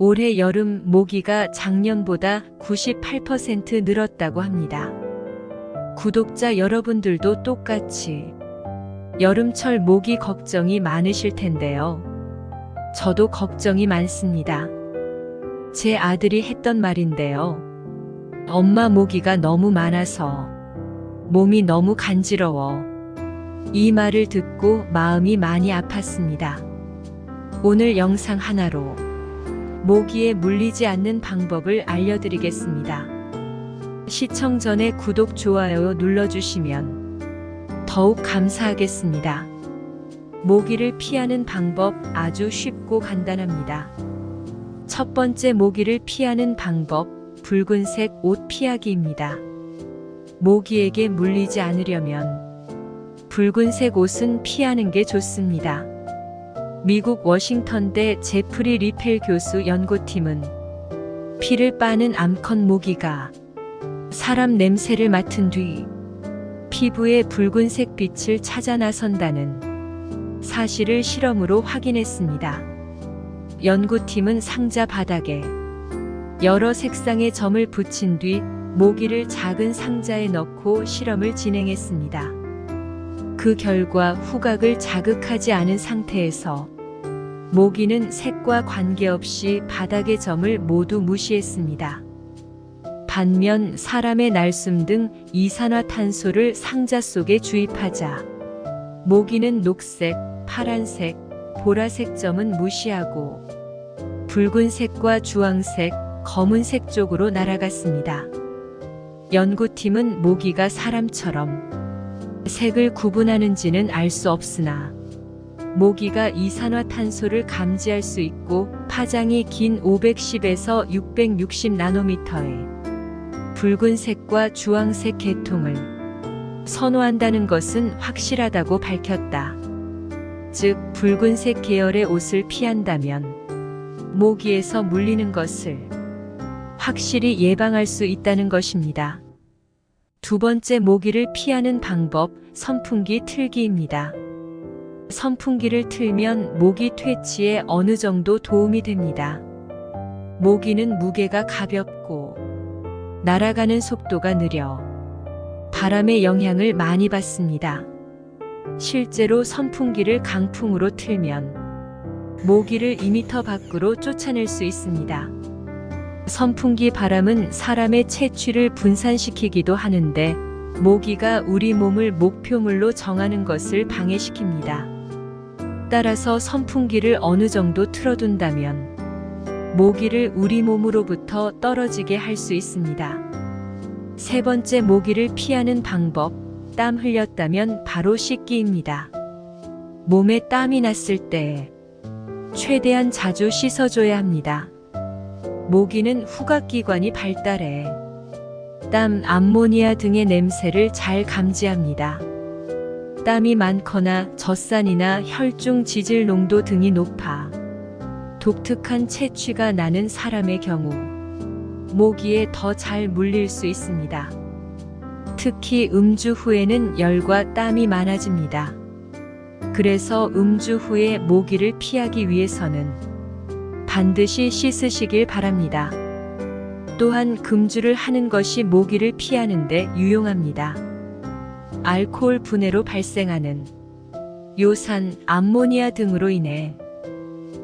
올해 여름 모기가 작년보다 98% 늘었다고 합니다. 구독자 여러분들도 똑같이 여름철 모기 걱정이 많으실 텐데요. 저도 걱정이 많습니다. 제 아들이 했던 말인데요. 엄마, 모기가 너무 많아서 몸이 너무 간지러워. 이 말을 듣고 마음이 많이 아팠습니다. 오늘 영상 하나로 모기에 물리지 않는 방법을 알려드리겠습니다. 시청 전에 구독, 좋아요 눌러주시면 더욱 감사하겠습니다. 모기를 피하는 방법 아주 쉽고 간단합니다. 첫 번째, 모기를 피하는 방법, 붉은색 옷 피하기입니다. 모기에게 물리지 않으려면 붉은색 옷은 피하는 게 좋습니다. 미국 워싱턴대 제프리 리펠 교수 연구팀은 피를 빠는 암컷 모기가 사람 냄새를 맡은 뒤 피부에 붉은색 빛을 찾아 나선다는 사실을 실험으로 확인했습니다. 연구팀은 상자 바닥에 여러 색상의 점을 붙인 뒤 모기를 작은 상자에 넣고 실험을 진행했습니다. 그 결과 후각을 자극하지 않은 상태에서 모기는 색과 관계없이 바닥의 점을 모두 무시했습니다. 반면 사람의 날숨 등 이산화탄소를 상자 속에 주입하자 모기는 녹색, 파란색, 보라색 점은 무시하고 붉은색과 주황색, 검은색 쪽으로 날아갔습니다. 연구팀은 모기가 사람처럼 색을 구분하는지는 알 수 없으나 모기가 이산화탄소를 감지할 수 있고 파장이 긴 510에서 660 나노미터의 붉은색과 주황색 계통을 선호한다는 것은 확실하다고 밝혔다. 즉, 붉은색 계열의 옷을 피한다면 모기에서 물리는 것을 확실히 예방할 수 있다는 것입니다. 두 번째, 모기를 피하는 방법, 선풍기 틀기입니다. 선풍기를 틀면 모기 퇴치에 어느 정도 도움이 됩니다. 모기는 무게가 가볍고 날아가는 속도가 느려 바람의 영향을 많이 받습니다. 실제로 선풍기를 강풍으로 틀면 모기를 2m 밖으로 쫓아낼 수 있습니다. 선풍기 바람은 사람의 채취를 분산시키기도 하는데 모기가 우리 몸을 목표물로 정하는 것을 방해시킵니다. 따라서 선풍기를 어느 정도 틀어둔다면 모기를 우리 몸으로부터 떨어지게 할 수 있습니다. 세 번째, 모기를 피하는 방법, 땀 흘렸다면 바로 씻기입니다. 몸에 땀이 났을 때 최대한 자주 씻어줘야 합니다. 모기는 후각기관이 발달해 땀, 암모니아 등의 냄새를 잘 감지합니다. 땀이 많거나 젖산이나 혈중 지질 농도 등이 높아 독특한 채취가 나는 사람의 경우 모기에 더 잘 물릴 수 있습니다. 특히 음주 후에는 열과 땀이 많아집니다. 그래서 음주 후에 모기를 피하기 위해서는 반드시 씻으시길 바랍니다. 또한 금주를 하는 것이 모기를 피하는데 유용합니다. 알코올 분해로 발생하는 요산, 암모니아 등으로 인해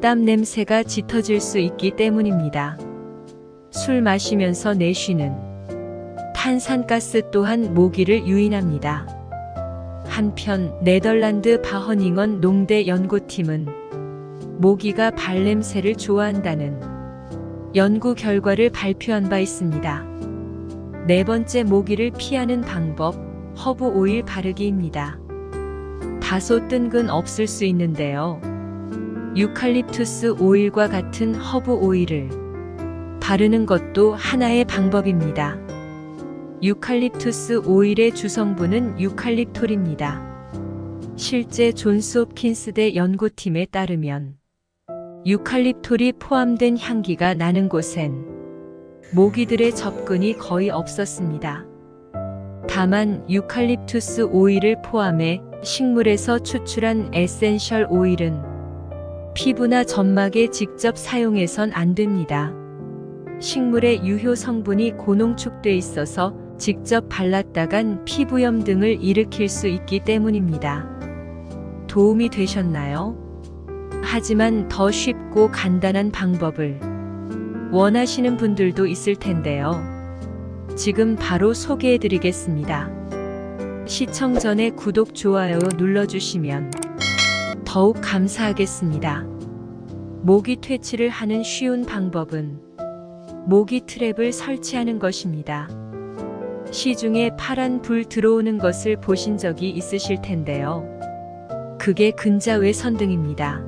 땀 냄새가 짙어질 수 있기 때문입니다. 술 마시면서 내쉬는 탄산가스 또한 모기를 유인합니다. 한편 네덜란드 바허닝언 농대 연구팀은 모기가 발냄새를 좋아한다는 연구 결과를 발표한 바 있습니다. 네 번째, 모기를 피하는 방법, 허브 오일 바르기입니다. 다소 뜬금없을 수 있는데요. 유칼립투스 오일과 같은 허브 오일을 바르는 것도 하나의 방법입니다. 유칼립투스 오일의 주성분은 유칼립톨입니다. 실제 존스 홉킨스대 연구팀에 따르면 유칼립톨이 포함된 향기가 나는 곳엔 모기들의 접근이 거의 없었습니다. 다만 유칼립투스 오일을 포함해 식물에서 추출한 에센셜 오일은 피부나 점막에 직접 사용해선 안 됩니다. 식물의 유효 성분이 고농축돼 있어서 직접 발랐다간 피부염 등을 일으킬 수 있기 때문입니다. 도움이 되셨나요? 하지만 더 쉽고 간단한 방법을 원하시는 분들도 있을 텐데요. 지금 바로 소개해 드리겠습니다. 시청 전에 구독, 좋아요 눌러주시면 더욱 감사하겠습니다. 모기 퇴치를 하는 쉬운 방법은 모기 트랩을 설치하는 것입니다. 시중에 파란 불 들어오는 것을 보신 적이 있으실 텐데요. 그게 근자외선등입니다.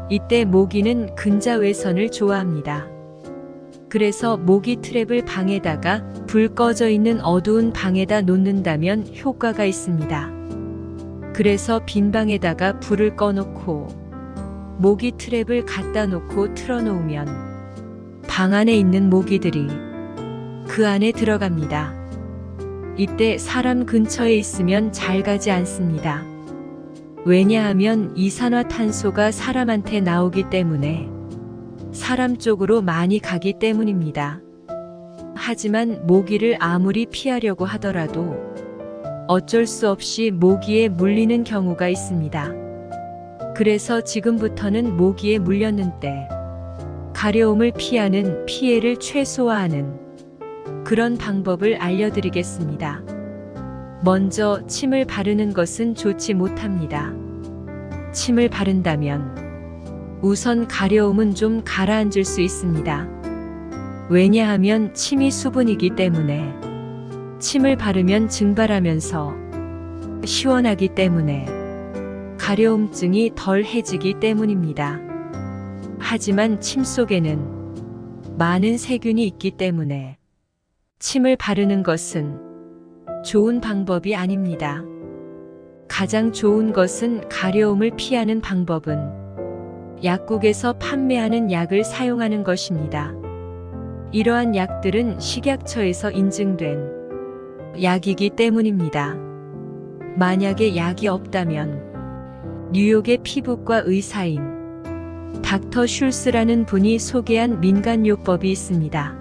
이때 모기는 근자외선을 좋아합니다. 그래서 모기 트랩을 방에다가 불 꺼져 있는 어두운 방에다 놓는다면 효과가 있습니다. 그래서 빈 방에다가 불을 꺼놓고 모기 트랩을 갖다 놓고 틀어놓으면 방 안에 있는 모기들이 그 안에 들어갑니다. 이때 사람 근처에 있으면 잘 가지 않습니다. 왜냐하면 이산화탄소가 사람한테 나오기 때문에 사람 쪽으로 많이 가기 때문입니다. 하지만 모기를 아무리 피하려고 하더라도 어쩔 수 없이 모기에 물리는 경우가 있습니다. 그래서 지금부터는 모기에 물렸는 때 가려움을 피하는, 피해를 최소화하는 그런 방법을 알려드리겠습니다. 먼저 침을 바르는 것은 좋지 못합니다. 침을 바른다면 우선 가려움은 좀 가라앉을 수 있습니다. 왜냐하면 침이 수분이기 때문에 침을 바르면 증발하면서 시원하기 때문에 가려움증이 덜해지기 때문입니다. 하지만 침 속에는 많은 세균이 있기 때문에 침을 바르는 것은 좋은 방법이 아닙니다. 가장 좋은 것은 가려움을 피하는 방법은 약국에서 판매하는 약을 사용하는 것입니다. 이러한 약들은 식약처에서 인증된 약이기 때문입니다. 만약에 약이 없다면 뉴욕의 피부과 의사인 닥터 슐스라는 분이 소개한 민간요법이 있습니다.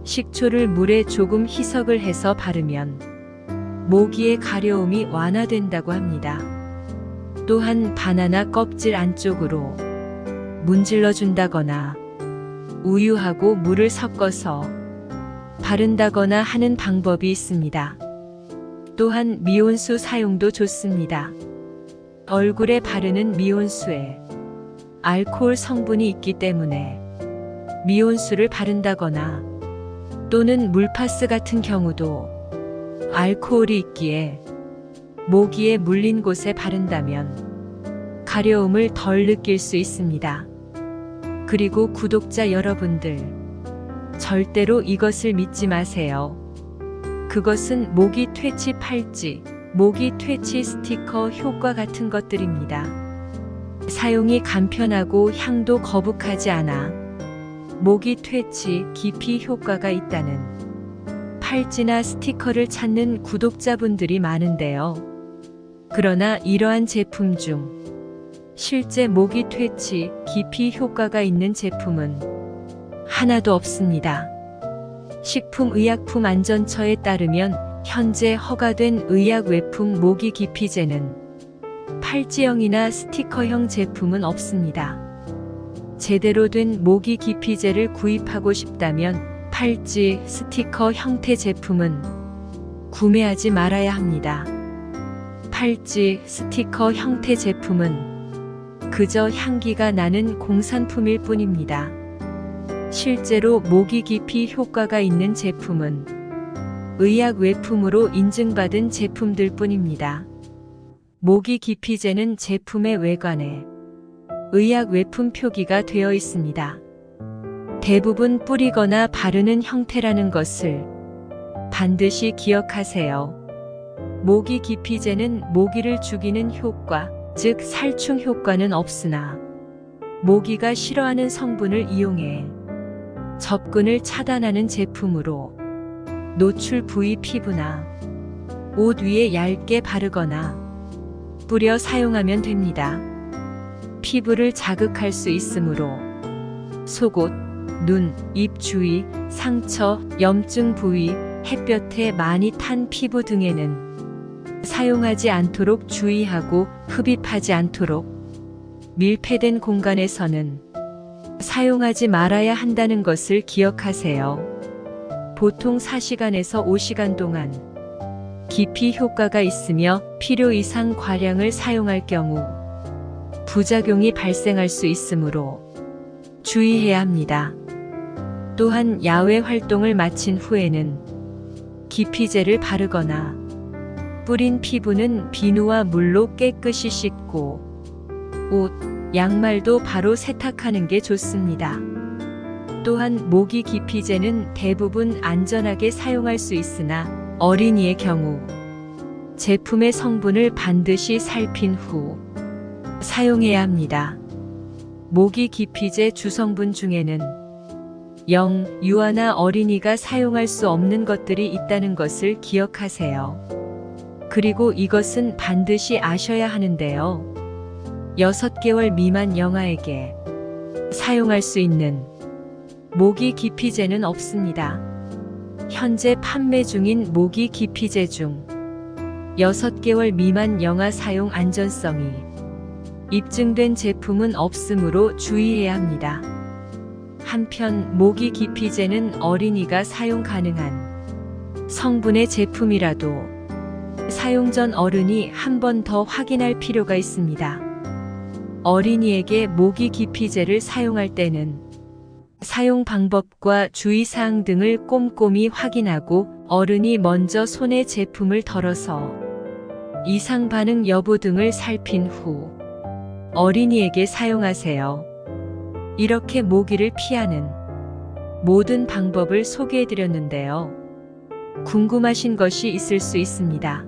식초를 물에 조금 희석을 해서 바르면 모기의 가려움이 완화된다고 합니다. 또한 바나나 껍질 안쪽으로 문질러 준다거나 우유하고 물을 섞어서 바른다거나 하는 방법이 있습니다. 또한 미온수 사용도 좋습니다. 얼굴에 바르는 미온수에 알코올 성분이 있기 때문에 미온수를 바른다거나 또는 물파스 같은 경우도 알코올이 있기에 모기에 물린 곳에 바른다면 가려움을 덜 느낄 수 있습니다. 그리고 구독자 여러분들, 절대로 이것을 믿지 마세요. 그것은 모기 퇴치 팔찌, 모기 퇴치 스티커 효과 같은 것들입니다. 사용이 간편하고 향도 거북하지 않아 모기 퇴치, 기피 효과가 있다는 팔찌나 스티커를 찾는 구독자분들이 많은데요. 그러나 이러한 제품 중 실제 모기 퇴치, 기피 효과가 있는 제품은 하나도 없습니다. 식품의약품안전처에 따르면 현재 허가된 의약외품 모기 기피제는 팔찌형이나 스티커형 제품은 없습니다. 제대로 된 모기 기피제를 구입하고 싶다면 팔찌, 스티커 형태 제품은 구매하지 말아야 합니다. 팔찌, 스티커 형태 제품은 그저 향기가 나는 공산품일 뿐입니다. 실제로 모기 기피 효과가 있는 제품은 의약 외품으로 인증받은 제품들 뿐입니다. 모기 기피제는 제품의 외관에 의약 외품 표기가 되어 있습니다. 대부분 뿌리거나 바르는 형태라는 것을 반드시 기억하세요. 모기 기피제는 모기를 죽이는 효과, 즉 살충 효과는 없으나 모기가 싫어하는 성분을 이용해 접근을 차단하는 제품으로 노출 부위 피부나 옷 위에 얇게 바르거나 뿌려 사용하면 됩니다. 피부를 자극할 수 있으므로 속옷, 눈, 입 주위, 상처, 염증 부위, 햇볕에 많이 탄 피부 등에는 사용하지 않도록 주의하고 흡입하지 않도록 밀폐된 공간에서는 사용하지 말아야 한다는 것을 기억하세요. 보통 4시간에서 5시간 동안 기피 효과가 있으며 필요 이상 과량을 사용할 경우 부작용이 발생할 수 있으므로 주의해야 합니다. 또한 야외 활동을 마친 후에는 기피제를 바르거나 뿌린 피부는 비누와 물로 깨끗이 씻고 옷, 양말도 바로 세탁하는 게 좋습니다. 또한 모기 기피제는 대부분 안전하게 사용할 수 있으나 어린이의 경우 제품의 성분을 반드시 살핀 후 사용해야 합니다. 모기 기피제 주성분 중에는 유아나 어린이가 사용할 수 없는 것들이 있다는 것을 기억하세요. 그리고 이것은 반드시 아셔야 하는데요. 6개월 미만 영아에게 사용할 수 있는 모기 기피제는 없습니다. 현재 판매 중인 모기 기피제 중 6개월 미만 영아 사용 안전성이 입증된 제품은 없으므로 주의해야 합니다. 한편 모기 기피제는 어린이가 사용 가능한 성분의 제품이라도 사용 전 어른이 한 번 더 확인할 필요가 있습니다. 어린이에게 모기 기피제를 사용할 때는 사용 방법과 주의사항 등을 꼼꼼히 확인하고 어른이 먼저 손에 제품을 덜어서 이상 반응 여부 등을 살핀 후 어린이에게 사용하세요. 이렇게 모기를 피하는 모든 방법을 소개해드렸는데요. 궁금하신 것이 있을 수 있습니다.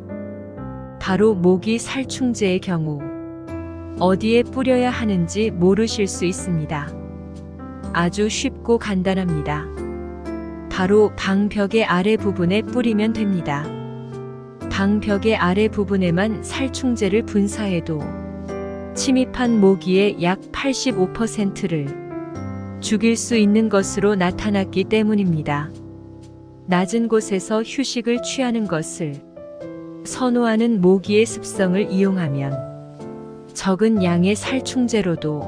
바로 모기 살충제의 경우 어디에 뿌려야 하는지 모르실 수 있습니다. 아주 쉽고 간단합니다. 바로 방벽의 아래 부분에 뿌리면 됩니다. 방벽의 아래 부분에만 살충제를 분사해도 침입한 모기의 약 85%를 죽일 수 있는 것으로 나타났기 때문입니다. 낮은 곳에서 휴식을 취하는 것을 선호하는 모기의 습성을 이용하면 적은 양의 살충제로도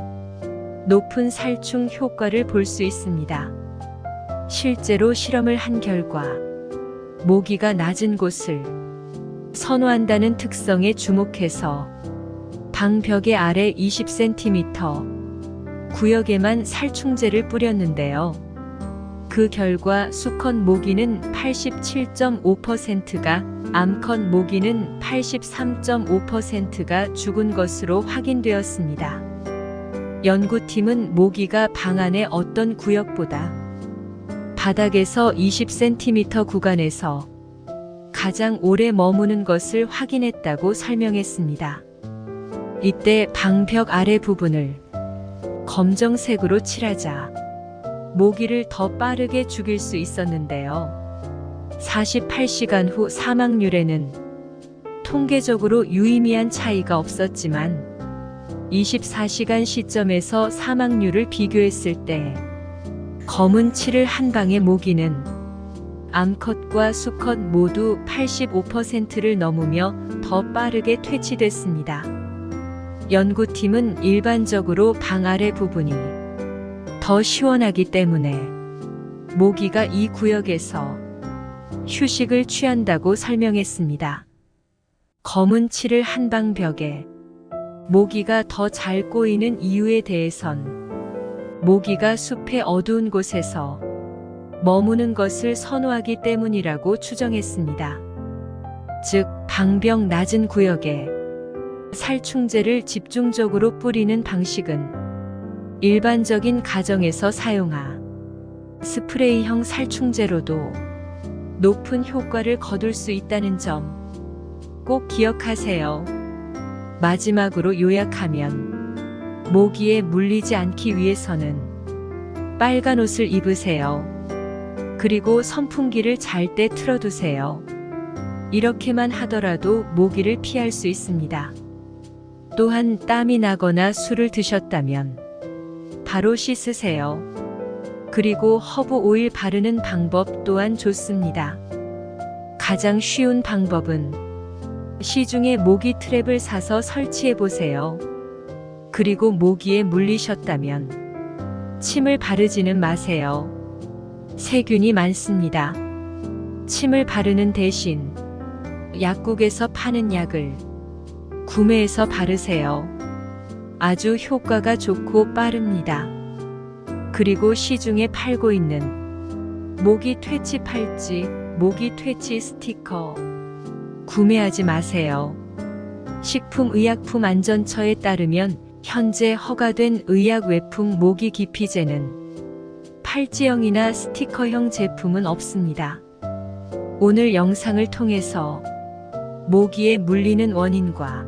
높은 살충 효과를 볼 수 있습니다. 실제로 실험을 한 결과 모기가 낮은 곳을 선호한다는 특성에 주목해서 방벽의 아래 20cm 구역에만 살충제를 뿌렸는데요. 그 결과 수컷 모기는 87.5%가, 암컷 모기는 83.5%가 죽은 것으로 확인되었습니다. 연구팀은 모기가 방 안의 어떤 구역보다 바닥에서 20cm 구간에서 가장 오래 머무는 것을 확인했다고 설명했습니다. 이때 방벽 아래 부분을 검정색으로 칠하자 모기를 더 빠르게 죽일 수 있었는데요. 48시간 후 사망률에는 통계적으로 유의미한 차이가 없었지만 24시간 시점에서 사망률을 비교했을 때 검은 칠을 한 방의 모기는 암컷과 수컷 모두 85%를 넘으며 더 빠르게 퇴치됐습니다. 연구팀은 일반적으로 방 아래 부분이 더 시원하기 때문에 모기가 이 구역에서 휴식을 취한다고 설명했습니다. 검은 칠을 한 방 벽에 모기가 더 잘 꼬이는 이유에 대해선 모기가 숲의 어두운 곳에서 머무는 것을 선호하기 때문이라고 추정했습니다. 즉, 방벽 낮은 구역에 살충제를 집중적으로 뿌리는 방식은 일반적인 가정에서 사용하 스프레이형 살충제로도 높은 효과를 거둘 수 있다는 점 꼭 기억하세요. 마지막으로 요약하면 모기에 물리지 않기 위해서는 빨간 옷을 입으세요. 그리고 선풍기를 잘 때 틀어두세요. 이렇게만 하더라도 모기를 피할 수 있습니다. 또한 땀이 나거나 술을 드셨다면 바로 씻으세요. 그리고 허브 오일 바르는 방법 또한 좋습니다. 가장 쉬운 방법은 시중에 모기 트랩을 사서 설치해 보세요. 그리고 모기에 물리셨다면 침을 바르지는 마세요. 세균이 많습니다. 침을 바르는 대신 약국에서 파는 약을 구매해서 바르세요. 아주 효과가 좋고 빠릅니다. 그리고 시중에 팔고 있는 모기 퇴치 팔찌, 모기 퇴치 스티커 구매하지 마세요. 식품의약품안전처에 따르면 현재 허가된 의약 외품 모기 기피제는 팔찌형이나 스티커형 제품은 없습니다. 오늘 영상을 통해서 모기에 물리는 원인과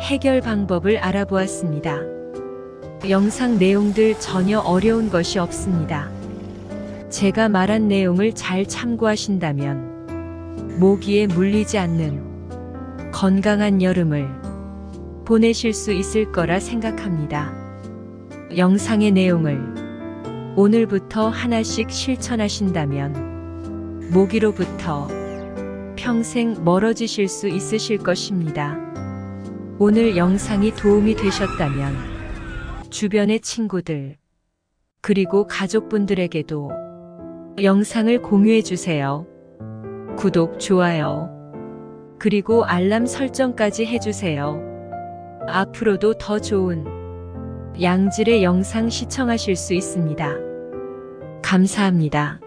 해결 방법을 알아보았습니다. 영상 내용들 전혀 어려운 것이 없습니다. 제가 말한 내용을 잘 참고하신다면 모기에 물리지 않는 건강한 여름을 보내실 수 있을 거라 생각합니다. 영상의 내용을 오늘부터 하나씩 실천하신다면 모기로부터 평생 멀어지실 수 있으실 것입니다. 오늘 영상이 도움이 되셨다면 주변의 친구들 그리고 가족분들에게도 영상을 공유해 주세요. 구독, 좋아요, 그리고 알람 설정까지 해주세요. 앞으로도 더 좋은 양질의 영상 시청하실 수 있습니다. 감사합니다.